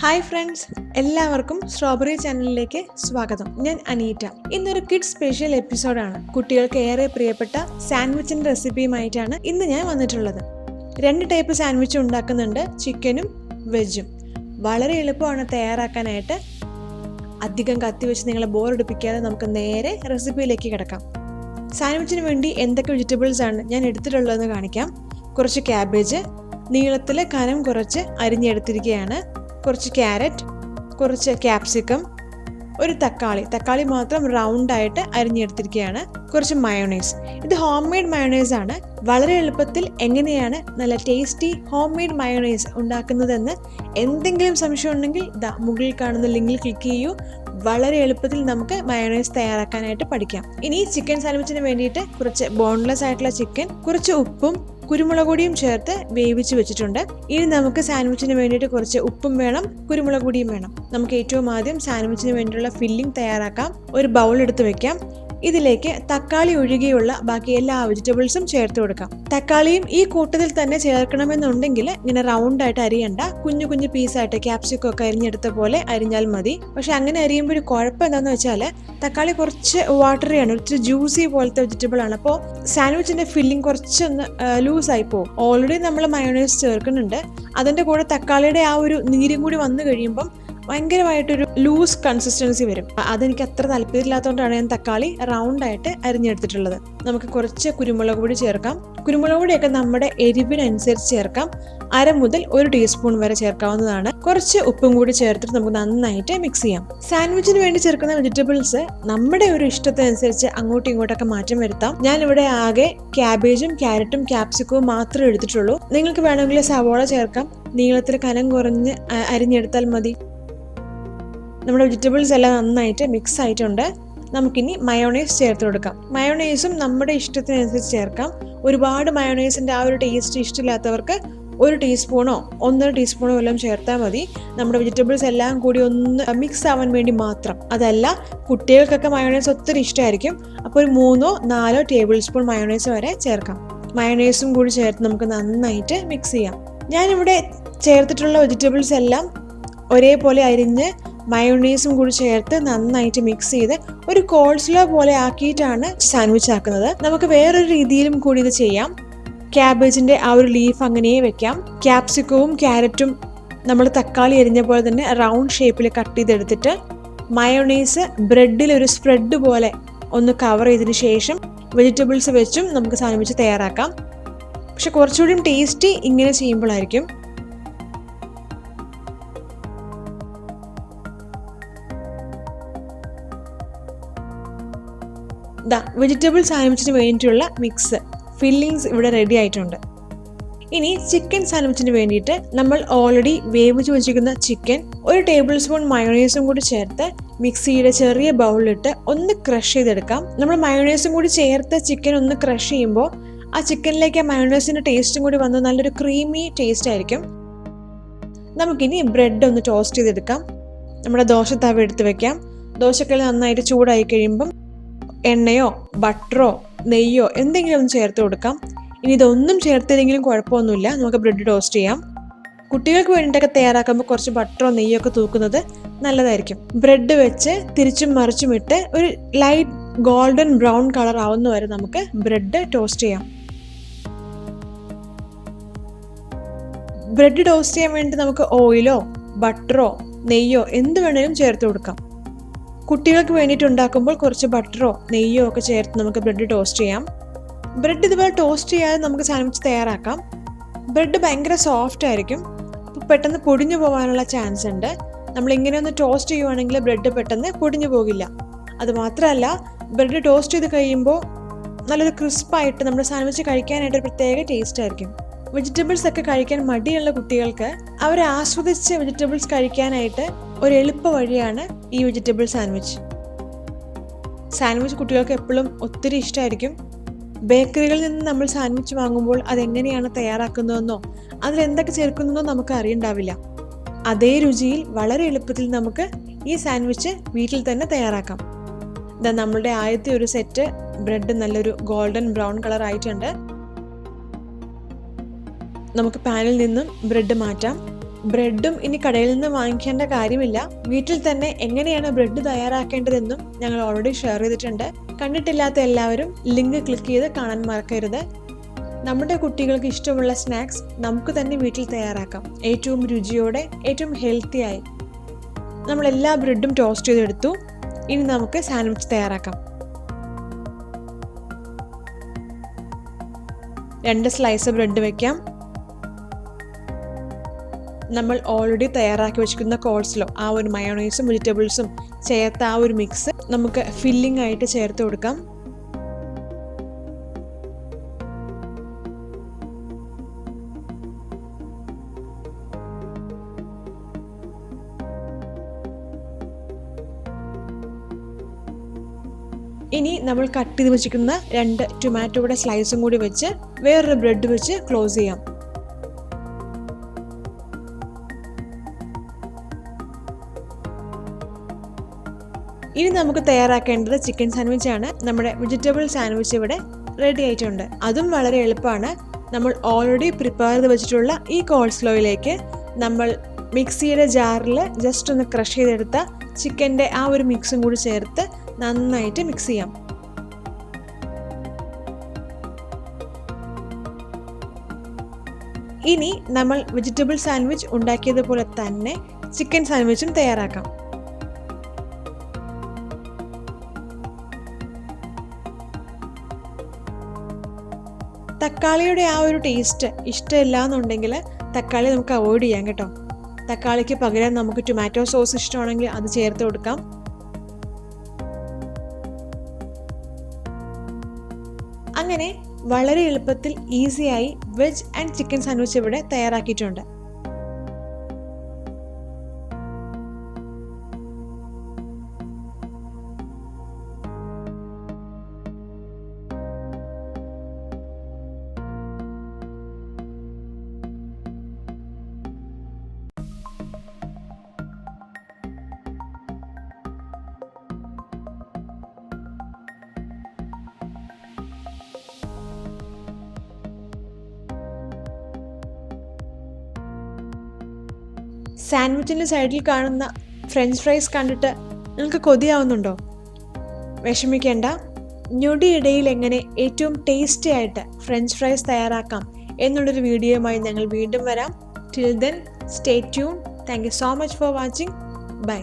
Hi friends, എല്ലാവർക്കും strawberry ചാനലിലേക്ക് സ്വാഗതം. ഞാൻ അനീറ്റ. ഇന്നൊരു കിഡ്സ് സ്പെഷ്യൽ എപ്പിസോഡാണ്. കുട്ടികൾക്ക് ഏറെ പ്രിയപ്പെട്ട സാൻഡ്വിച്ചിൻ്റെ റെസിപ്പിയുമായിട്ടാണ് ഇന്ന് ഞാൻ വന്നിട്ടുള്ളത്. 2 ടൈപ്പ് സാൻഡ്വിച്ച് ഉണ്ടാക്കുന്നുണ്ട്, ചിക്കനും വെജും. വളരെ എളുപ്പമാണ് തയ്യാറാക്കാനായിട്ട്. അധികം കത്തിവെച്ച് നിങ്ങളെ ബോറടിപ്പിക്കാതെ നമുക്ക് നേരെ റെസിപ്പിയിലേക്ക് കിടക്കാം. സാൻഡ്വിച്ചിന് വേണ്ടി എന്തൊക്കെ വെജിറ്റബിൾസ് ആണ് ഞാൻ എടുത്തിട്ടുള്ളതെന്ന് കാണിക്കാം. കുറച്ച് ക്യാബേജ് നീളത്തിൽ കനം കുറച്ച് അരിഞ്ഞെടുത്തിരിക്കുകയാണ്, കുറച്ച് ക്യാരറ്റ്, കുറച്ച് ക്യാപ്സിക്കം, ഒരു തക്കാളി മാത്രം റൗണ്ടായിട്ട് അരിഞ്ഞെടുത്തിരിക്കുകയാണ്, കുറച്ച് മയോണൈസ്. ഇത് ഹോം മെയ്ഡ് മയോണൈസ് ആണ്. വളരെ എളുപ്പത്തിൽ എങ്ങനെയാണ് നല്ല ടേസ്റ്റി ഹോം മെയ്ഡ് മയോണൈസ് ഉണ്ടാക്കുന്നതെന്ന് എന്തെങ്കിലും സംശയം ഉണ്ടെങ്കിൽ മുകളിൽ കാണുന്ന ലിങ്കിൽ ക്ലിക്ക് ചെയ്യൂ. വളരെ എളുപ്പത്തിൽ നമുക്ക് മയോണൈസ് തയ്യാറാക്കാനായിട്ട് പഠിക്കാം. ഇനി ചിക്കൻ സാൻഡ്വിച്ചിന് വേണ്ടിയിട്ട് കുറച്ച് ബോൺലെസ് ആയിട്ടുള്ള ചിക്കൻ, കുറച്ച് ഉപ്പും കുരുമുളക് പൊടിയും ചേർത്ത് വേവിച്ച് വെച്ചിട്ടുണ്ട്. ഇനി നമുക്ക് സാൻഡ്വിച്ചിന് വേണ്ടിയിട്ട് കുറച്ച് ഉപ്പും വേണം, കുരുമുളക് പൊടിയും വേണം. നമുക്ക് ഏറ്റവും ആദ്യം സാൻഡ്വിച്ചിന് വേണ്ടിയുള്ള ഫില്ലിംഗ് തയ്യാറാക്കാം. ഒരു ബൗൾ എടുത്ത് വെക്കാം. ഇതിലേക്ക് തക്കാളി ഒഴികെയുള്ള ബാക്കി എല്ലാ വെജിറ്റബിൾസും ചേർത്ത് കൊടുക്കാം. തക്കാളിയും ഈ കൂട്ടത്തിൽ തന്നെ ചേർക്കണമെന്നുണ്ടെങ്കിൽ ഇങ്ങനെ റൗണ്ടായിട്ട് അരിയണ്ട, കുഞ്ഞു കുഞ്ഞു പീസായിട്ട് ക്യാപ്സിക്കം ഒക്കെ അരിഞ്ഞെടുത്ത പോലെ അരിഞ്ഞാൽ മതി. പക്ഷെ അങ്ങനെ അരിയുമ്പോൾ ഒരു കുഴപ്പം എന്താണെന്ന് വെച്ചാൽ തക്കാളി കുറച്ച് വാട്ടറിയാണ്, കുറച്ച് ജ്യൂസി പോലത്തെ വെജിറ്റബിൾ ആണ്. അപ്പോൾ സാൻഡ്വിച്ചിന്റെ ഫില്ലിംഗ് കുറച്ചൊന്ന് ലൂസായി പോകും. ഓൾറെഡി നമ്മൾ മയോണൈസ് ചേർക്കുന്നുണ്ട്, അതിൻ്റെ കൂടെ തക്കാളിയുടെ ആ ഒരു നീരും കൂടി വന്നു കഴിയുമ്പം ഭയങ്കരമായിട്ടൊരു ലൂസ് കൺസിസ്റ്റൻസി വരും. അതെനിക്ക് അത്ര താല്പര്യമില്ലാത്തതുകൊണ്ടാണ് ഞാൻ തക്കാളി റൗണ്ടായിട്ട് അരിഞ്ഞെടുത്തിട്ടുള്ളത്. നമുക്ക് കുറച്ച് കുരുമുളക് പൊടി ചേർക്കാം. കുരുമുളക് പൊടിയൊക്കെ നമ്മുടെ എരിവിനനുസരിച്ച് ചേർക്കാം. 1/2 മുതൽ 1 ടീസ്പൂൺ വരെ ചേർക്കാവുന്നതാണ്. കുറച്ച് ഉപ്പും കൂടി ചേർത്തിട്ട് നമുക്ക് നന്നായിട്ട് മിക്സ് ചെയ്യാം. സാൻഡ്വിച്ചിന് വേണ്ടി ചേർക്കുന്ന വെജിറ്റബിൾസ് നമ്മുടെ ഒരു ഇഷ്ടത്തിനനുസരിച്ച് അങ്ങോട്ടും ഇങ്ങോട്ടൊക്കെ മാറ്റം വരുത്താം. ഞാനിവിടെ ആകെ ക്യാബേജും ക്യാരറ്റും ക്യാപ്സിക്കവും മാത്രമേ എടുത്തിട്ടുള്ളൂ. നിങ്ങൾക്ക് വേണമെങ്കിൽ സവോള ചേർക്കാം. നീളത്തിൽ കനം കുറഞ്ഞ് അരിഞ്ഞെടുത്താൽ മതി. നമ്മുടെ വെജിറ്റബിൾസ് എല്ലാം നന്നായിട്ട് മിക്സ് ആയിട്ടുണ്ട്. നമുക്കിനി മയോണൈസ് ചേർത്ത് കൊടുക്കാം. മയോണൈസും നമ്മുടെ ഇഷ്ടത്തിനനുസരിച്ച് ചേർക്കാം. ഒരുപാട് മയോണൈസിൻ്റെ ആ ഒരു ടേസ്റ്റ് ഇഷ്ടമില്ലാത്തവർക്ക് 1 ടീസ്പൂണോ 1.5 ടീസ്പൂണോ എല്ലാം ചേർത്താൽ മതി. നമ്മുടെ വെജിറ്റബിൾസ് എല്ലാം കൂടി ഒന്ന് മിക്സ് ആവാൻ വേണ്ടി മാത്രം. അതല്ല, കുട്ടികൾക്കൊക്കെ മയോണൈസ് ഒത്തിരി ഇഷ്ടമായിരിക്കും. അപ്പോൾ ഒരു 3-4 ടേബിൾ സ്പൂൺ മയോണൈസ് വരെ ചേർക്കാം. മയോണൈസും കൂടി ചേർത്ത് നമുക്ക് നന്നായിട്ട് മിക്സ് ചെയ്യാം. ഞാനിവിടെ ചേർത്തിട്ടുള്ള വെജിറ്റബിൾസ് എല്ലാം ഒരേപോലെ അരിഞ്ഞ് മയോണൈസും കൂടി ചേർത്ത് നന്നായിട്ട് മിക്സ് ചെയ്ത് ഒരു കോൾസ്ലോ പോലെ ആക്കിയിട്ടാണ് സാൻഡ്വിച്ച് ആക്കുന്നത്. നമുക്ക് വേറൊരു രീതിയിലും കൂടി ഇത് ചെയ്യാം. ക്യാബേജിന്റെ ആ ഒരു ലീഫ് അങ്ങനെ വെക്കാം. ക്യാപ്സിക്കവും ക്യാരറ്റും നമ്മൾ തക്കാളി അരിഞ്ഞ പോലെ തന്നെ റൗണ്ട് ഷേപ്പിൽ കട്ട് ചെയ്തെടുത്തിട്ട് മയോണൈസ് ബ്രെഡിൽ ഒരു സ്പ്രെഡ് പോലെ ഒന്ന് കവർ ചെയ്തതിന് ശേഷം വെജിറ്റബിൾസ് വെച്ചും നമുക്ക് സാൻഡ്വിച്ച് തയ്യാറാക്കാം. പക്ഷെ കുറച്ചുകൂടി ടേസ്റ്റി ഇങ്ങനെ ചെയ്യുമ്പോഴായിരിക്കും. വെജിറ്റബിൾ സാൻഡ്വിച്ചിന് വേണ്ടിയിട്ടുള്ള മിക്സ് ഫില്ലിങ്സ് ഇവിടെ റെഡി ആയിട്ടുണ്ട്. ഇനി ചിക്കൻ സാൻഡ്വിച്ചിന് വേണ്ടിയിട്ട് നമ്മൾ ഓൾറെഡി വേവിച്ച് വെച്ചിരിക്കുന്ന ചിക്കൻ 1 ടേബിൾ സ്പൂൺ മയോണൈസും കൂടി ചേർത്ത് മിക്സിയുടെ ചെറിയ ബൗളിലിട്ട് ഒന്ന് ക്രഷ് ചെയ്തെടുക്കാം. നമ്മൾ മയോണൈസും കൂടി ചേർത്ത് ചിക്കൻ ഒന്ന് ക്രഷ് ചെയ്യുമ്പോൾ ആ ചിക്കനിലേക്ക് ആ മയോണൈസിൻ്റെ ടേസ്റ്റും കൂടി വന്ന് നല്ലൊരു ക്രീമി ടേസ്റ്റ് ആയിരിക്കും. നമുക്കിനി ബ്രെഡ് ഒന്ന് ടോസ്റ്റ് ചെയ്തെടുക്കാം. നമ്മുടെ ദോശത്തവ എടുത്ത് വെക്കാം. ദോശക്കല്ല് നന്നായിട്ട് ചൂടായി കഴിയുമ്പം എണ്ണയോ ബട്ടറോ നെയ്യോ എന്തെങ്കിലും ഒന്ന് ചേർത്ത് കൊടുക്കാം. ഇനി ഇതൊന്നും ചേർത്തില്ലെങ്കിലും കുഴപ്പമൊന്നുമില്ല, നമുക്ക് ബ്രെഡ് ടോസ്റ്റ് ചെയ്യാം. കുട്ടികൾക്ക് വേണ്ടിയിട്ടൊക്കെ തയ്യാറാക്കുമ്പോൾ കുറച്ച് ബട്ടറോ നെയ്യോ ഒക്കെ തൂക്കുന്നത് നല്ലതായിരിക്കും. ബ്രെഡ് വെച്ച് തിരിച്ചും മറിച്ചും ഇട്ട് ഒരു ലൈറ്റ് ഗോൾഡൻ ബ്രൗൺ കളർ ആവുന്ന വരെ നമുക്ക് ബ്രെഡ് ടോസ്റ്റ് ചെയ്യാം. ബ്രെഡ് ടോസ്റ്റ് ചെയ്യാൻ വേണ്ടി നമുക്ക് ഓയിലോ ബട്ടറോ നെയ്യോ എന്ത് വേണേലും ചേർത്ത് കൊടുക്കാം. കുട്ടികൾക്ക് വേണ്ടിയിട്ട് ഉണ്ടാക്കുമ്പോൾ കുറച്ച് ബട്ടറോ നെയ്യോ ഒക്കെ ചേർത്ത് നമുക്ക് ബ്രെഡ് ടോസ്റ്റ് ചെയ്യാം. ബ്രെഡ് ഇതുപോലെ ടോസ്റ്റ് ചെയ്യാതെ നമുക്ക് സാൻഡ്വിച്ച് തയ്യാറാക്കാം. ബ്രെഡ് ഭയങ്കര സോഫ്റ്റ് ആയിരിക്കും, അപ്പോൾ പെട്ടെന്ന് പൊടിഞ്ഞു പോകാനുള്ള ചാൻസ് ഉണ്ട്. നമ്മളിങ്ങനെ ഒന്ന് ടോസ്റ്റ് ചെയ്യുവാണെങ്കിൽ ബ്രെഡ് പെട്ടെന്ന് പൊടിഞ്ഞു പോകില്ല. അതുമാത്രമല്ല, ബ്രെഡ് ടോസ്റ്റ് ചെയ്ത് കഴിയുമ്പോൾ നല്ലൊരു ക്രിസ്പായിട്ട് നമ്മുടെ സാൻഡ്വിച്ച് കഴിക്കാനായിട്ട് ഒരു പ്രത്യേക ടേസ്റ്റ് ആയിരിക്കും. വെജിറ്റബിൾസ് ഒക്കെ കഴിക്കാൻ മടിയുള്ള കുട്ടികൾക്ക് അവർ ആസ്വദിച്ച് വെജിറ്റബിൾസ് കഴിക്കാനായിട്ട് ഒരു എളുപ്പ വഴിയാണ് ഈ വെജിറ്റബിൾ സാൻഡ്വിച്ച്. സാൻഡ്വിച്ച് കുട്ടികൾക്ക് എപ്പോഴും ഒത്തിരി ഇഷ്ടമായിരിക്കും. ബേക്കറികളിൽ നിന്ന് നമ്മൾ സാൻഡ്വിച്ച് വാങ്ങുമ്പോൾ അതെങ്ങനെയാണ് തയ്യാറാക്കുന്നതെന്നോ അതിലെന്തൊക്കെ ചേർക്കുന്നതെന്നോ നമുക്ക് അറിയണ്ടാവില്ല. അതേ രുചിയിൽ വളരെ എളുപ്പത്തിൽ നമുക്ക് ഈ സാൻഡ്വിച്ച് വീട്ടിൽ തന്നെ തയ്യാറാക്കാം. നമ്മളുടെ ആദ്യത്തെ ഒരു സെറ്റ് ബ്രെഡ് നല്ലൊരു ഗോൾഡൻ ബ്രൗൺ കളർ ആയിട്ടുണ്ട്. നമുക്ക് പാനിൽ നിന്നും ബ്രെഡ് മാറ്റാം. ബ്രെഡും ഇനി കടയിൽ നിന്ന് വാങ്ങിക്കേണ്ട കാര്യമില്ല. വീട്ടിൽ തന്നെ എങ്ങനെയാണ് ബ്രെഡ് തയ്യാറാക്കേണ്ടതെന്നും ഞങ്ങൾ ഓൾറെഡി ഷെയർ ചെയ്തിട്ടുണ്ട്. കണ്ടിട്ടില്ലാത്ത എല്ലാവരും ലിങ്ക് ക്ലിക്ക് ചെയ്ത് കാണാൻ മറക്കരുത്. നമ്മുടെ കുട്ടികൾക്ക് ഇഷ്ടമുള്ള സ്നാക്സ് നമുക്ക് തന്നെ വീട്ടിൽ തയ്യാറാക്കാം. ഏറ്റവും രുചിയോടെ, ഏറ്റവും ഹെൽത്തിയായി. നമ്മൾ എല്ലാ ബ്രെഡും ടോസ്റ്റ് ചെയ്തെടുത്തു. ഇനി നമുക്ക് സാൻഡ്വിച്ച് തയ്യാറാക്കാം. 2 സ്ലൈസ് ബ്രെഡ് വയ്ക്കാം. നമ്മൾ ഓൾറെഡി തയ്യാറാക്കി വെച്ചിരിക്കുന്ന കോൾസ്ലോ, ആ ഒരു മയോണൈസും വെജിറ്റബിൾസും ചേർത്ത ആ ഒരു മിക്സ് നമുക്ക് ഫില്ലിംഗ് ആയിട്ട് ചേർത്ത് കൊടുക്കാം. ഇനി നമ്മൾ കട്ട് ചെയ്ത് വെച്ചിരിക്കുന്ന 2 ടൊമാറ്റോയുടെ സ്ലൈസും കൂടി വെച്ച് വേറൊരു ബ്രെഡ് വെച്ച് ക്ലോസ് ചെയ്യാം. ഇനി നമുക്ക് തയ്യാറാക്കേണ്ടത് ചിക്കൻ സാൻഡ്വിച്ച് ആണ്. നമ്മുടെ വെജിറ്റബിൾ സാൻഡ്വിച്ച് ഇവിടെ റെഡി ആയിട്ടുണ്ട്. അതും വളരെ എളുപ്പമാണ്. നമ്മൾ ഓൾറെഡി പ്രിപ്പയർ ചെയ്ത് വെച്ചിട്ടുള്ള ഈ കോൾസ്ലോയിലേക്ക് നമ്മൾ മിക്സിയുടെ ജാറിൽ ജസ്റ്റ് ഒന്ന് ക്രഷ് ചെയ്തെടുത്ത ചിക്കൻ്റെ ആ ഒരു മിക്സും കൂടി ചേർത്ത് നന്നായിട്ട് മിക്സ് ചെയ്യാം. ഇനി നമ്മൾ വെജിറ്റബിൾ സാൻഡ്വിച്ച് ഉണ്ടാക്കിയതുപോലെ തന്നെ ചിക്കൻ സാൻഡ്വിച്ചും തയ്യാറാക്കാം. തക്കാളിയുടെ ആ ഒരു ടേസ്റ്റ് ഇഷ്ടമില്ല എന്നുണ്ടെങ്കിൽ തക്കാളി നമുക്ക് അവോയ്ഡ് ചെയ്യാം കേട്ടോ. തക്കാളിക്ക് പകരം നമുക്ക് ടൊമാറ്റോ സോസ് ഇഷ്ടമാണെങ്കിൽ അത് ചേർത്ത് കൊടുക്കാം. അങ്ങനെ വളരെ എളുപ്പത്തിൽ ഈസിയായി വെജ് ആൻഡ് ചിക്കൻ സാൻഡ്വിച്ച് ഇവിടെ തയ്യാറാക്കിയിട്ടുണ്ട്. സാൻഡ്വിച്ചിൻ്റെ സൈഡിൽ കാണുന്ന ഫ്രഞ്ച് ഫ്രൈസ് കണ്ടിട്ട് നിങ്ങൾക്ക് കൊതിയാവുന്നുണ്ടോ? വിഷമിക്കേണ്ട. ഞൊടിയിടയിൽ എങ്ങനെ ഏറ്റവും ടേസ്റ്റി ആയിട്ട് ഫ്രഞ്ച് ഫ്രൈസ് തയ്യാറാക്കാം എന്നുള്ളൊരു വീഡിയോയുമായി ഞങ്ങൾ വീണ്ടും വരാം. Till then stay tune. Thank you so much for watching. By.